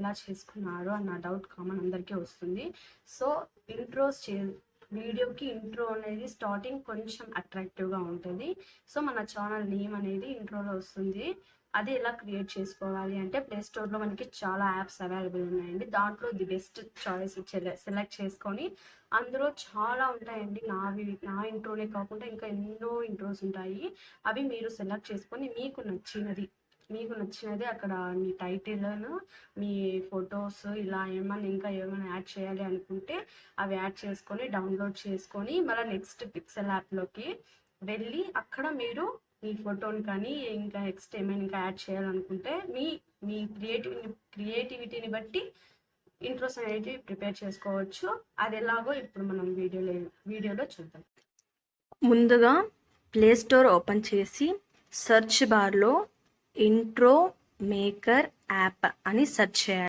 ఎలా చేసుకున్నారు అన్న డౌట్ కామన్ అందరికీ వస్తుంది. సో వీడియోకి ఇంట్రో అనేది స్టార్టింగ్ కొంచెం అట్రాక్టివ్గా ఉంటుంది. సో మన ఛానల్ నేమ్ అనేది ఇంట్రోలో వస్తుంది. అది ఎలా క్రియేట్ చేసుకోవాలి అంటే ప్లే స్టోర్లో మనకి చాలా యాప్స్ అవైలబుల్ ఉన్నాయండి. దాంట్లో ది బెస్ట్ చాయిస్ సెలెక్ట్ చేసుకొని అందులో చాలా ఉంటాయండి. నా ఇంట్రోనే కాకుండా ఇంకా ఎన్నో ఇంట్రోస్ ఉంటాయి. అవి మీరు సెలెక్ట్ చేసుకొని మీకు నచ్చినది అక్కడ మీ టైటిల్ను, మీ ఫొటోస్ ఇలా ఇంకా ఏమైనా యాడ్ చేయాలి అనుకుంటే అవి యాడ్ చేసుకొని డౌన్లోడ్ చేసుకొని మళ్ళీ నెక్స్ట్ పిక్సెల్ యాప్లోకి వెళ్ళి అక్కడ మీరు మీ ఫోటోని కానీ ఇంకా నెక్స్ట్ ఏమైనా ఇంకా యాడ్ చేయాలనుకుంటే మీ క్రియేటివిటీని బట్టి ఇంట్రోస్ అనేవి ప్రిపేర్ చేసుకోవచ్చు. అది ఎలాగో ఇప్పుడు మనం వీడియోలో చూద్దాం. ముందుగా ప్లే స్టోర్ ఓపెన్ చేసి సెర్చ్ బార్లో ఇంట్రో మేకర్ యాప్ అని సెర్చ్ చేయాలి.